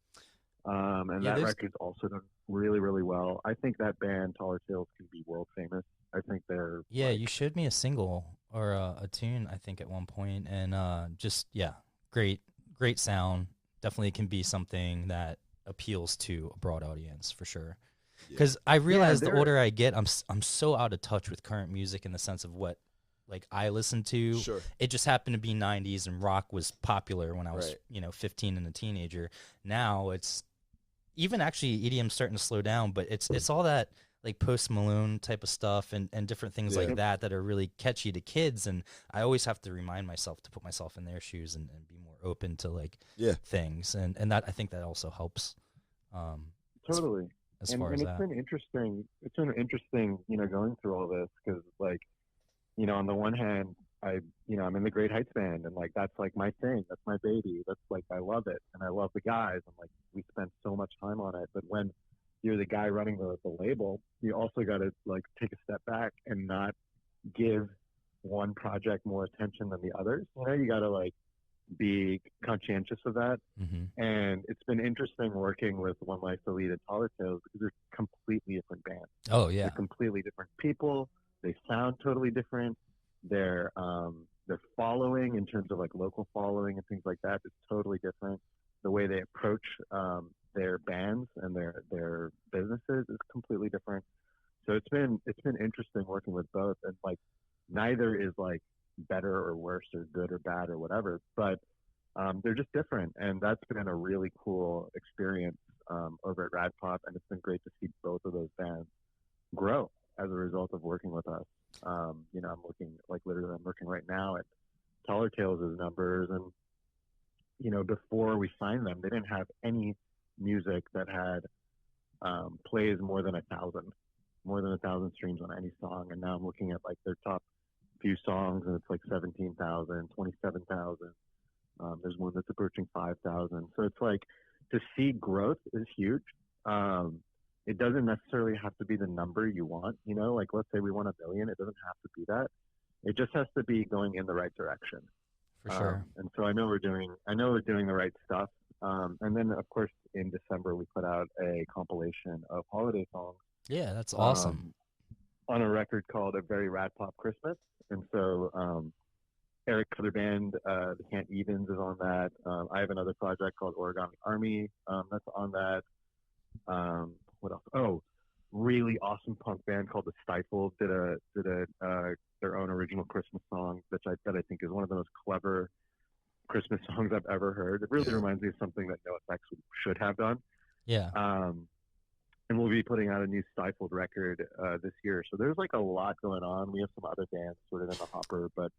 And Yeah, that there's- record's also done really, really well. I think that band, Taller Tales, can be world famous. I think they're Yeah, like, you showed me a single or a tune, I think, at one point, and just great, great sound. Definitely can be something that appeals to a broad audience for sure. Because I realize the they're- older I get, I'm so out of touch with current music in the sense of what like I listen to. Sure. It just happened to be 90s and rock was popular when I was Right. 15 and a teenager. Now it's even actually EDM's starting to slow down, but it's all that like Post Malone type of stuff and different things Yeah. like that are really catchy to kids. And I always have to remind myself to put myself in their shoes and be more open to like Yeah. things. And that I think that also helps. totally. As and far as it's that. been interesting. It's been interesting, going through all this because, like, on the one hand, I'm in the Great Heights band, and like that's like my thing. That's my baby. That's like I love it, and I love the guys, and like we spend so much time on it. But when you're the guy running the label, you also got to like take a step back and not give one project more attention than the others. You got to like be conscientious of that. Mm-hmm. And it's been interesting working with One Life to Lead and Taller Tales because they're completely different bands. Oh yeah. They're completely different people. They sound totally different. Their following in terms of like local following and things like that is totally different. The way they approach their bands and their businesses is completely different. So it's been interesting working with both, and like neither is like better or worse or good or bad or whatever, but they're just different, and that's been a really cool experience over at Rad-Pop, and it's been great to see both of those bands grow as a result of working with us. I'm looking right now at Taller Tales' numbers, and before we signed them, they didn't have any music that had plays more than 1,000 streams on any song, and now I'm looking at like their top few songs, and it's like 17,000, 27,000. There's one that's approaching 5,000. So it's like to see growth is huge. It doesn't necessarily have to be the number you want. Like let's say we want 1 million. It doesn't have to be that. It just has to be going in the right direction. For sure. And so I know we're doing the right stuff. And then of course in December we put out a compilation of holiday songs. Yeah, that's awesome. On a record called A Very Rad-Pop Christmas. And so Eric's other band, The Can't Evens, is on that. I have another project called Origami Army that's on that. What else? Oh, really awesome punk band called The Stifles did their own original Christmas song, that I think is one of the most clever Christmas songs I've ever heard. It really reminds me of something that NoFX should have done. Yeah. And we'll be putting out a new Stifled record this year. So there's like a lot going on. We have some other bands sort of in the hopper, but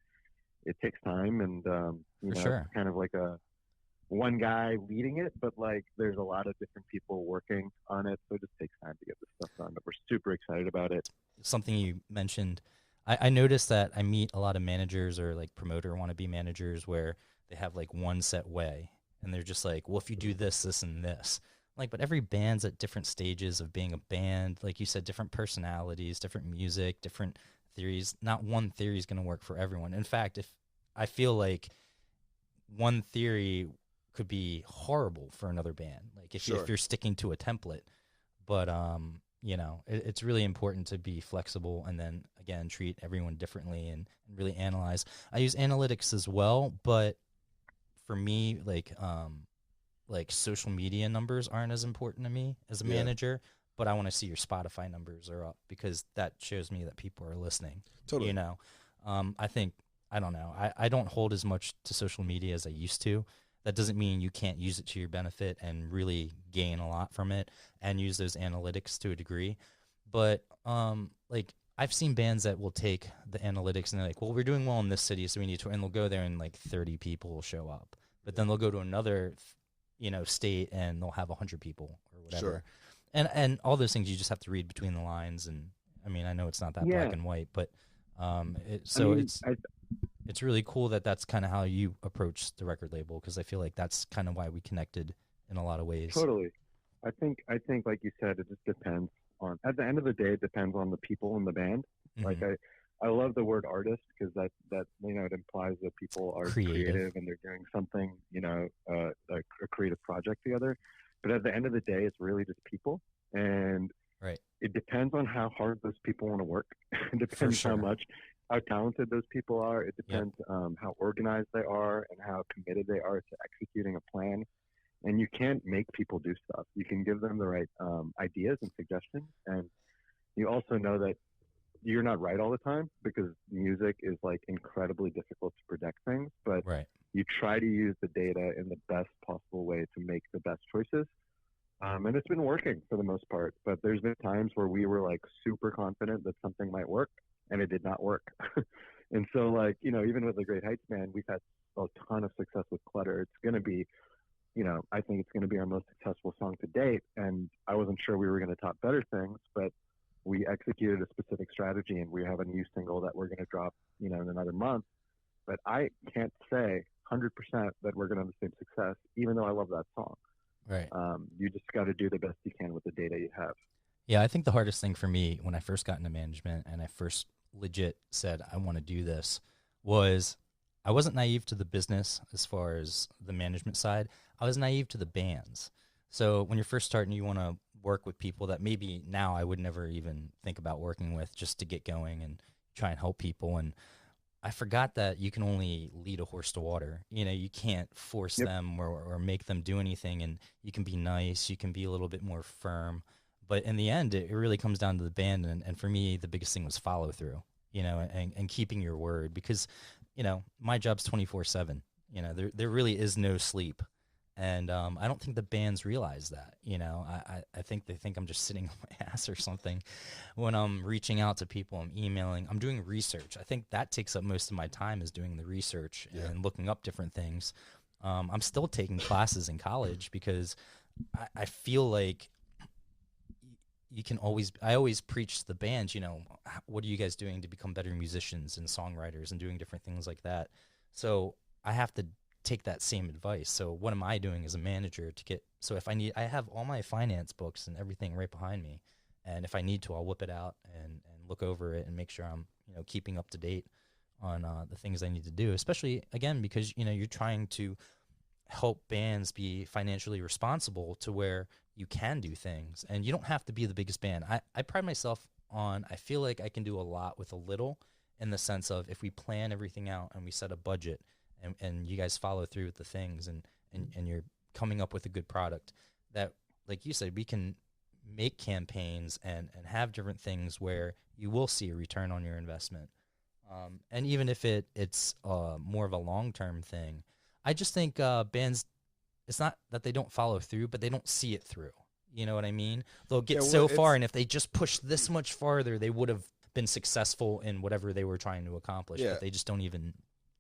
it takes time, and sure. it's kind of like a one guy leading it, but like there's a lot of different people working on it, so it just takes time to get this stuff done. But we're super excited about it. Something you mentioned, I noticed that I meet a lot of managers or like promoter wannabe managers where they have like one set way, and they're just like, well, if you do this, this, and this. Like, but every band's at different stages of being a band. Like you said, different personalities, different music, different theories. Not one theory is going to work for everyone. In fact, if I feel like one theory could be horrible for another band, like if you're sticking to a template. But it's really important to be flexible, and then again treat everyone differently and really analyze. I use analytics as well, but for me, like social media numbers aren't as important to me as a manager, but I want to see your Spotify numbers are up because that shows me that people are listening. Totally. I don't know. I don't hold as much to social media as I used to. That doesn't mean you can't use it to your benefit and really gain a lot from it and use those analytics to a degree. But like I've seen bands that will take the analytics and they're like, well, we're doing well in this city, so we need to, and they'll go there and like 30 people will show up. but then they'll go to another, state and they'll have 100 people or whatever. Sure. And all those things you just have to read between the lines. And I mean, I know it's not that black and white, but it's really cool that that's kind of how you approach the record label, because I feel like that's kind of why we connected in a lot of ways. Totally. I think like you said, it just depends on, at the end of the day, it depends on the people in the band. Like I love the word artist, because that it implies that people are creative and they're doing something, a creative project together. But at the end of the day, it's really just people, and it depends on how hard those people want to work. It depends how talented those people are. It depends how organized they are and how committed they are to executing a plan. And you can't make people do stuff. You can give them the right ideas and suggestions, and you also know that you're not right all the time, because music is like incredibly difficult to predict things, but you try to use the data in the best possible way to make the best choices. And it's been working for the most part, but there's been times where we were like super confident that something might work and it did not work. And so like, even with the Great Heights Band, we've had a ton of success with Clutter. It's going to be, I think it's going to be our most successful song to date. And I wasn't sure we were going to top Better Things, but we executed a specific strategy, and we have a new single that we're going to drop, in another month. But I can't say 100% that we're going to have the same success, even though I love that song. Right. You just got to do the best you can with the data you have. Yeah, I think the hardest thing for me when I first got into management and I first legit said I want to do this was I wasn't naive to the business as far as the management side. I was naive to the bands. So when you're first starting, you want to work with people that maybe now I would never even think about working with, just to get going and try and help people. And I forgot that you can only lead a horse to water. You can't force them or make them do anything, and you can be nice, you can be a little bit more firm. But in the end, it really comes down to the band. And for me, the biggest thing was follow through, and keeping your word, because, my job's 24/7. There really is no sleep. And I don't think the bands realize that. I think they think I'm just sitting on my ass or something when I'm reaching out to people, I'm emailing, I'm doing research. I think that takes up most of my time, is doing the research and looking up different things. I'm still taking classes in college, because I feel like I always preach to the bands, what are you guys doing to become better musicians and songwriters and doing different things like that? So I have to take that same advice. So what am I doing as a manager if I have all my finance books and everything right behind me, and if I need to, I'll whip it out and look over it and make sure I'm keeping up to date on the things I need to do, especially again because you're trying to help bands be financially responsible to where you can do things, and you don't have to be the biggest band. I pride myself on, I feel like I can do a lot with a little, in the sense of if we plan everything out and we set a budget, and you guys follow through with the things, and you're coming up with a good product, that, like you said, we can make campaigns and have different things where you will see a return on your investment. And even if it's more of a long-term thing, I just think bands, it's not that they don't follow through, but they don't see it through. You know what I mean? They'll get so far, and if they just push this much farther, they would have been successful in whatever they were trying to accomplish, but they just don't even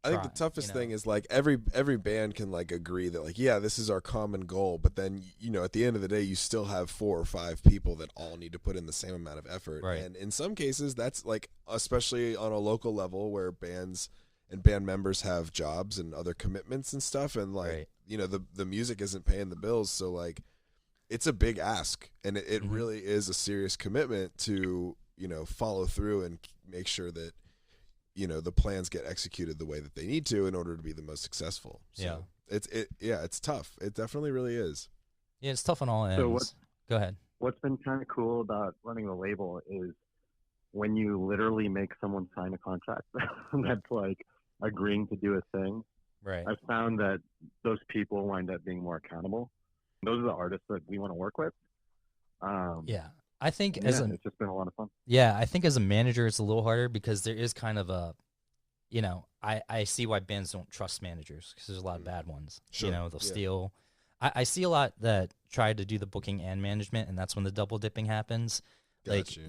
I think the toughest thing is like every band can like agree that like, yeah, this is our common goal, but then at the end of the day you still have 4 or 5 people that all need to put in the same amount of effort. Right. And in some cases that's like, especially on a local level where bands and band members have jobs and other commitments and stuff, and like the music isn't paying the bills, so like it's a big ask, and it really is a serious commitment to follow through and make sure that the plans get executed the way that they need to in order to be the most successful. So it's tough. It definitely really is. Yeah, it's tough on all ends. So Go ahead. What's been kind of cool about running the label is when you literally make someone sign a contract that's like agreeing to do a thing. Right. I've found that those people wind up being more accountable. Those are the artists that we want to work with. I think it's just been a lot of fun. Yeah, I think as a manager, it's a little harder because there is kind of a, I see why bands don't trust managers because there's a lot of bad ones. Sure. They'll steal. I see a lot that try to do the booking and management, and that's when the double dipping happens. Gotcha.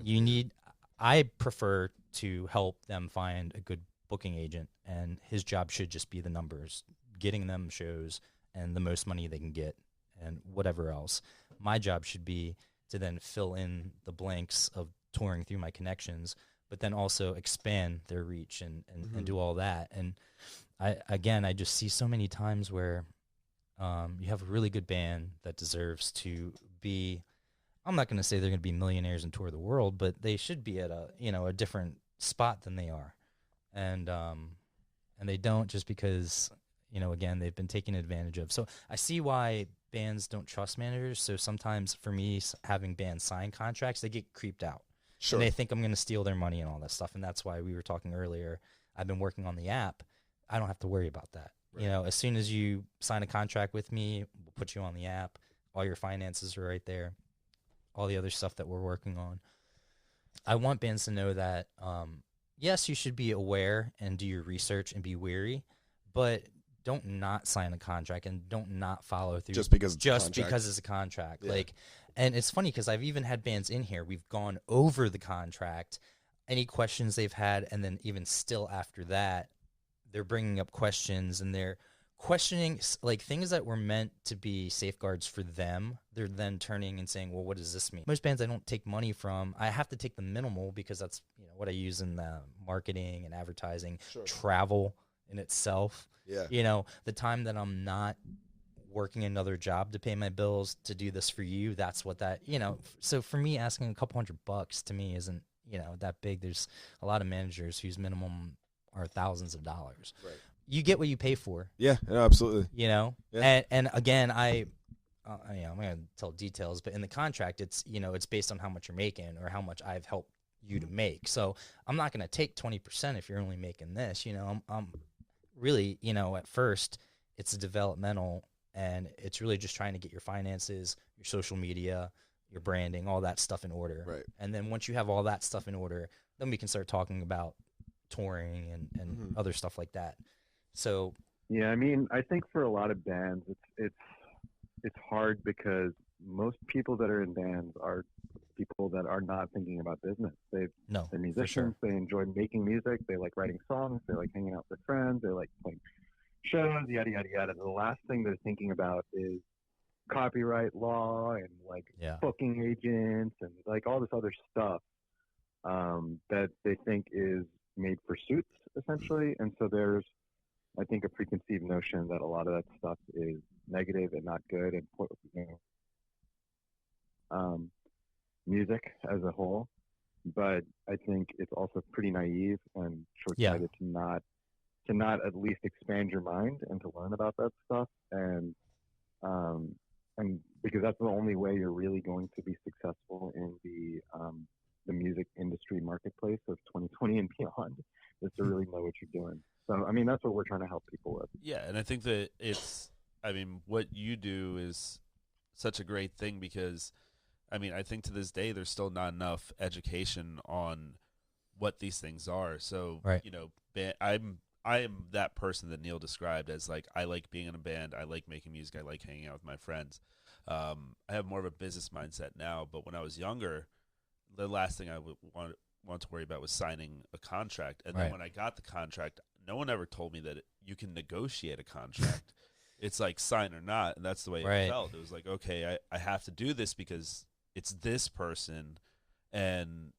I prefer to help them find a good booking agent, and his job should just be the numbers. getting them shows and the most money they can get and whatever else. My job should be to then fill in the blanks of touring through my connections, but then also expand their reach and do all that. And I just see so many times where you have a really good band that deserves to be, I'm not going to say they're going to be millionaires and tour the world, but they should be at a different spot than they are. And they don't, just because, again, they've been taken advantage of. So I see why bands don't trust managers. So sometimes for me, having bands sign contracts, they get creeped out. Sure. And they think I'm going to steal their money and all that stuff. And that's why we were talking earlier. I've been working on the app. I don't have to worry about that. Right. As soon as you sign a contract with me, we'll put you on the app. All your finances are right there. All the other stuff that we're working on. I want bands to know that, yes, you should be aware and do your research and be wary, but don't not sign a contract and don't not follow through Just because it's a contract. because it's a contract. Yeah. And it's funny because I've even had bands in here. We've gone over the contract, any questions they've had, and then even still after that, they're bringing up questions and they're questioning like things that were meant to be safeguards for them. They're then turning and saying, well, what does this mean? Most bands I don't take money from. I have to take the minimal because that's what I use in the marketing and advertising. Sure. Travel in itself. Yeah. The time that I'm not working another job to pay my bills to do this for you, that's what that, so for me, asking a couple $100 to me isn't, that big. There's a lot of managers whose minimum are thousands of dollars. Right. You get what you pay for, Yeah, absolutely. Yeah. And again, I'm going to tell details, but in the contract, it's, it's based on how much you're making or how much I've helped you to make. So I'm not going to take 20% if you're only making this, I'm really, at first it's a developmental, and it's really just trying to get your finances, your social media, your branding, all that stuff in order. Right. And then once you have all that stuff in order, then we can start talking about touring and other stuff like that. So Yeah, I mean, I think for a lot of bands, it's hard because most people that are in bands are people that are not thinking about business. They're musicians. sure. They enjoy making music. They like writing songs. They like hanging out with their friends. They like playing shows, yada, yada, yada. The last thing they're thinking about is copyright law and like booking agents and like all this other stuff that they think is made for suits, essentially. And so there's, I think, a preconceived notion that a lot of that stuff is negative and not good, and music as a whole. But I think it's also pretty naive and short-sighted to not at least expand your mind and to learn about that stuff, and because that's the only way you're really going to be successful in the music industry marketplace of 2020 and beyond, is to really know what you're doing. So, I mean, that's what we're trying to help people with. Yeah, and I think that what you do is such a great thing because, I think to this day there's still not enough education on what these things are. So, right. I am that person that Neil described as like, I like being in a band, I like making music, I like hanging out with my friends. I have more of a business mindset now, but when I was younger, the last thing I would want to worry about was signing a contract. And then when I got the contract, no one ever told me that you can negotiate a contract. It's like sign or not, and that's the way it felt. It was like, okay, I have to do this because it's this person, and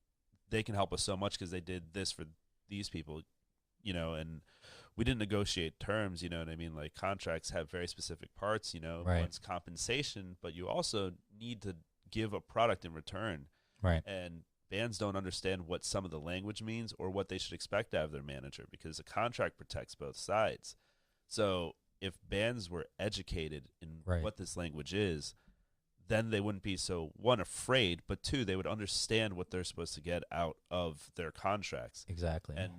they can help us so much because they did this for these people, and we didn't negotiate terms, you know what I mean? Like contracts have very specific parts, one's compensation, but you also need to give a product in return. Right. And bands don't understand what some of the language means or what they should expect out of their manager because a contract protects both sides. So if bands were educated in what this language is, then they wouldn't be so, one, afraid, but two, they would understand what they're supposed to get out of their contracts. Exactly. And,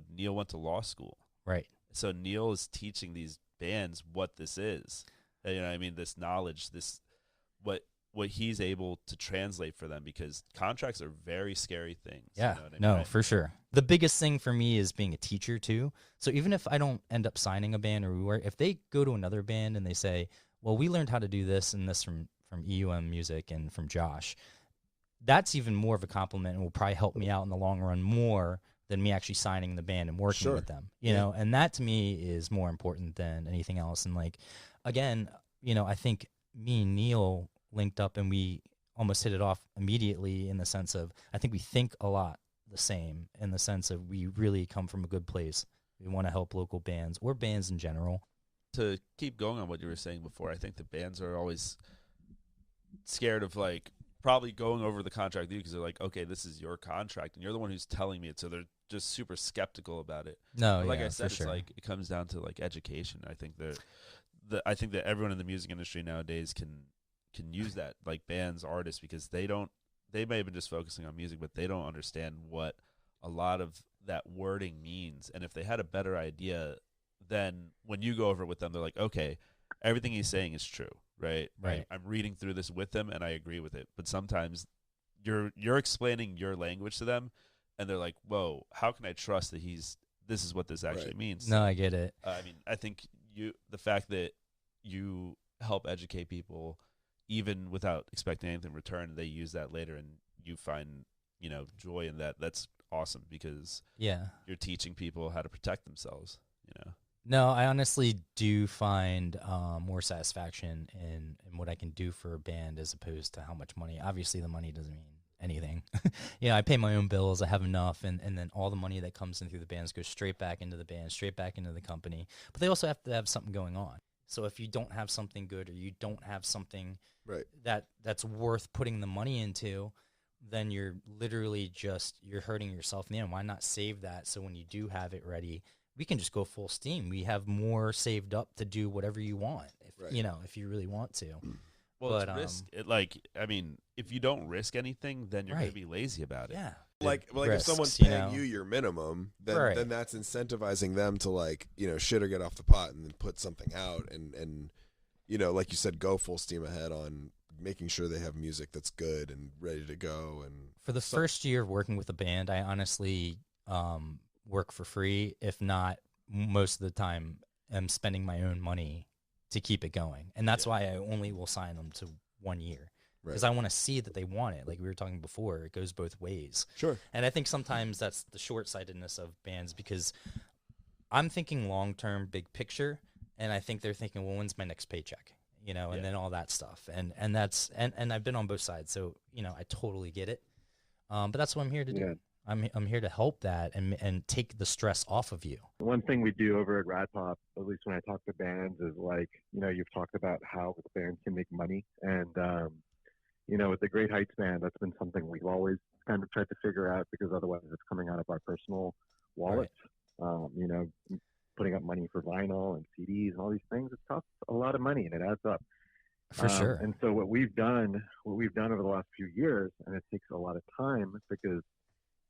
Neil went to law school. Right. So Neil is teaching these bands what this is. This knowledge, what he's able to translate for them, because contracts are very scary things. Yeah, you know what I mean? for sure. The biggest thing for me is being a teacher too. So even if I don't end up signing a band, if they go to another band and they say, well, we learned how to do this and this from EUM Music and from Josh, that's even more of a compliment and will probably help me out in the long run more than me actually signing the band and working Sure. with them, you know, and that to me is more important than anything else. And like, again, you know, I think me and Neil linked up and we almost hit it off immediately in the sense of, I think we think a lot the same in the sense of we really come from a good place. We want to help local bands or bands in general. To keep going on what you were saying before, I think the bands are always scared of like probably going over the contract with you because they're like, okay, this is your contract and you're the one who's telling me it, so they're just super skeptical about it. No, But like yeah, I said, for sure. it's like it comes down to like education. I think I think that everyone in the music industry nowadays can use that, like bands, artists, because they may have been just focusing on music, but they don't understand what a lot of that wording means. And if they had a better idea, then when you go over it with them, they're like, okay, everything he's saying is true, right? Right. I'm reading through this with them and I agree with it. But sometimes you're explaining your language to them and they're like, whoa, how can I trust that this is what this actually means? No, I get it. I mean, I think the fact that you help educate people even without expecting anything in return, they use that later and you find, you know, joy in that. That's awesome because Yeah. you're teaching people how to protect themselves, you know. No, I honestly do find more satisfaction in what I can do for a band as opposed to how much money. Obviously, the money doesn't mean anything. You know, I pay my own bills. I have enough, and then all the money that comes in through the bands goes straight back into the band, straight back into the company. But they also have to have something going on. So if you don't have something good or you don't have something Right. that's worth putting the money into, then you're literally you're hurting yourself in the end. Why not save that so when you do have it ready, we can just go full steam. We have more saved up to do whatever you want, Right. you know, if you really want to. Well, But, it's risk. I mean, if you don't risk anything, then you're going Right. to be lazy about it. Yeah. Like if risks, someone's you paying know? you your minimum, then Right. then that's incentivizing them to like, you know, shit or get off the pot and then put something out and you know, like you said, go full steam ahead on making sure they have music that's good and ready to go. And For the first year of working with a band, I honestly work for free. If not, most of the time, I'm spending my own money to keep it going. And that's why I only will sign them to 1 year. Because I want to see that they want it. Like we were talking before, it goes both ways. Sure. And I think sometimes that's the short-sightedness of bands because I'm thinking long-term, big picture, and I think they're thinking, well, when's my next paycheck? You know, and then all that stuff. And that's and I've been on both sides, so you know, I totally get it. But that's what I'm here to do. Yeah. I'm here to help that and take the stress off of you. One thing we do over at Rad-Pop, at least when I talk to bands, is like, you know, you've talked about how bands can make money. And, you know, with the Great Heights Band, that's been something we've always kind of tried to figure out because otherwise it's coming out of our personal wallets. You know, putting up money for vinyl and CDs and all these things, it costs a lot of money and it adds up. For sure. And so what we've done over the last few years, and it takes a lot of time because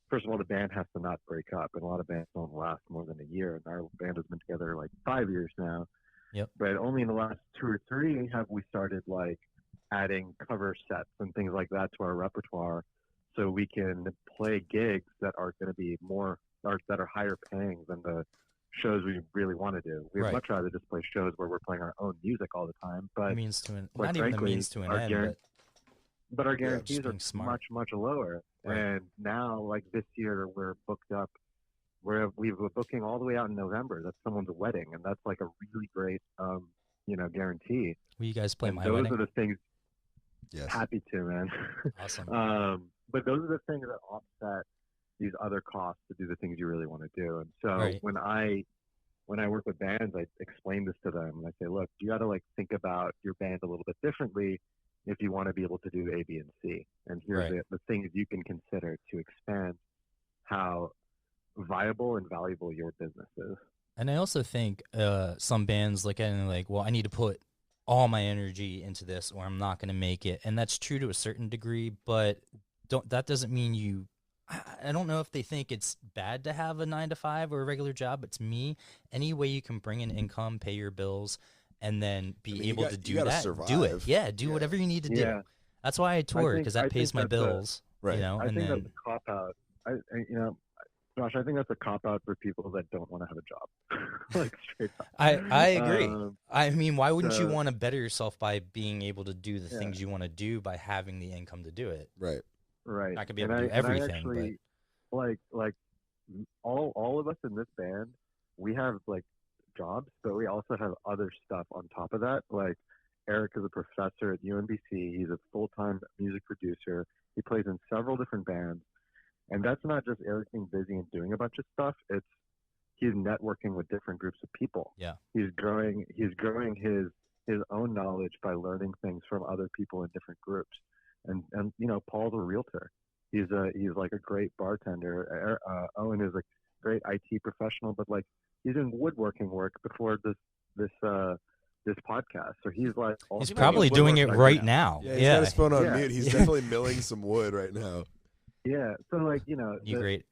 first of all, the band has to not break up, and a lot of bands don't last more than a year. And our band has been together like 5 years now. Yep. But only in the last 2 or 3 have we started like adding cover sets and things like that to our repertoire, so we can play gigs that are going to be that are higher paying than the shows we really want to do. We'd Right. much rather just play shows where we're playing our own music all the time. But means to an, quite not even a frankly, means to an our end, but our just guarantees being are smart. much lower. Right. And now, like this year, we're booked up. We're booking all the way out in November. That's someone's wedding, and that's like a really great, you know, guarantee. will you guys play And my those wedding? are the things. Yes. Happy to, man. Awesome. But those are the things that offset these other costs to do the things you really want to do. And so Right. when I work with bands, I explain this to them, and I say, look, you got to like think about your band a little bit differently if you want to be able to do A, B, and C. And here's Right. the things you can consider to expand how viable and valuable your business is. And I also think some bands look at it and like, well, I need to put all my energy into this or I'm not going to make it. And that's true to a certain degree, but that doesn't mean I don't know if they think it's bad to have a 9 to 5 or a regular job. It's me. Any way you can bring in income, pay your bills, and then be able to do gotta that, do survive. it. Yeah, do whatever you need to do. Yeah. That's why I tour, think- because I that pays think my that's a- bills. Right. You know, I and think then that's a cop out. You know, Josh, I think that's a cop out for people that don't want to have a job. Like straight up. I agree. Um, I mean, why wouldn't you so- want to better yourself by being able to do the Yeah. things you want to do by having the income to do it? Right. Right. Not gonna be And able to do and everything, actually, like all of us in this band, we have like jobs, but we also have other stuff on top of that. Like Eric is a professor at UNBC. He's a full-time music producer. He plays in several different bands, and that's not just Eric being busy and doing a bunch of stuff. It's he's networking with different groups of people. Yeah. He's growing his own knowledge by learning things from other people in different groups. And you know, Paul's a realtor. He's like a great bartender. Owen is a great IT professional, but like he's in woodworking work before this podcast. So he's like He's also probably a doing it woodworker right now. Yeah, he's got his phone on Yeah. mute. He's definitely milling some wood right now. Yeah. So like, you know, You great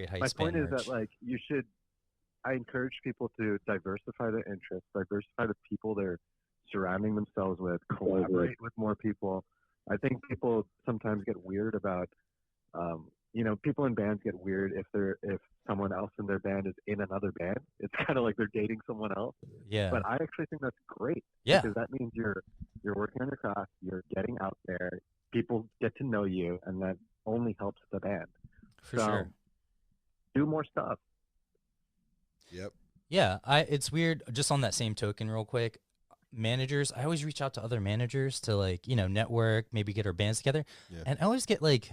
height my span point is merch. that like I encourage people to diversify their interests, diversify the people they're surrounding themselves with, collaborate with more people. I think people sometimes get weird about, you know, people in bands get weird if someone else in their band is in another band. It's kind of like they're dating someone else. Yeah. But I actually think that's great. Yeah. Because that means you're working on your craft, you're getting out there, people get to know you, and that only helps the band. For So, sure. do more stuff. Yep. Yeah, it's weird. Just on that same token, real quick, managers. I always reach out to other managers to like network, maybe get our bands together, Yeah. and I always get like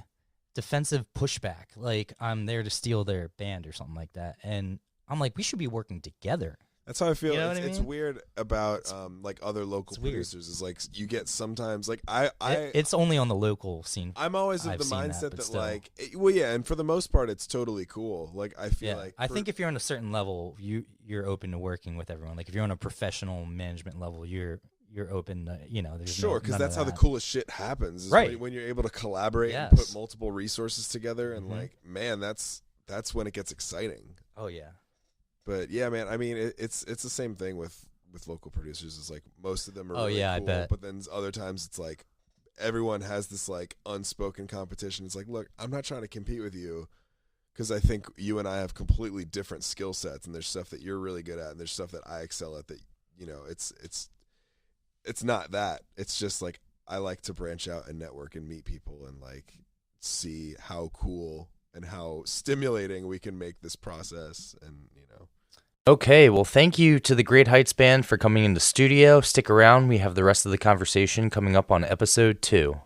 defensive pushback, like I'm there to steal their band or something like that, and I'm like, we should be working together. That's how I feel. You know it's, what I it's mean? weird about like other local it's weird. producers. Is like you get sometimes like It's only on the local scene. I'm always of I've the seen that, mindset but that still. like well yeah, and for the most part it's totally cool. Like I feel Yeah, like I think if you're on a certain level, you're open to working with everyone. Like if you're on a professional management level, you're open to, there's sure, because none that's of how the that. coolest shit happens. Is Right. when you're able to collaborate and Yes. put multiple resources together, and Mhm. like man, that's when it gets exciting. Oh yeah. But yeah, man, I mean it's the same thing with local producers. It's like most of them are Oh, really yeah, I cool, bet. but then other times it's like everyone has this like unspoken competition. It's like, look, I'm not trying to compete with you because I think you and I have completely different skill sets, and there's stuff that you're really good at, and there's stuff that I excel at. That it's not that. It's just like I like to branch out and network and meet people and like see how cool and how stimulating we can make this process, and Okay, well, thank you to the Great Heights Band for coming in the studio. Stick around. We have the rest of the conversation coming up on episode 2.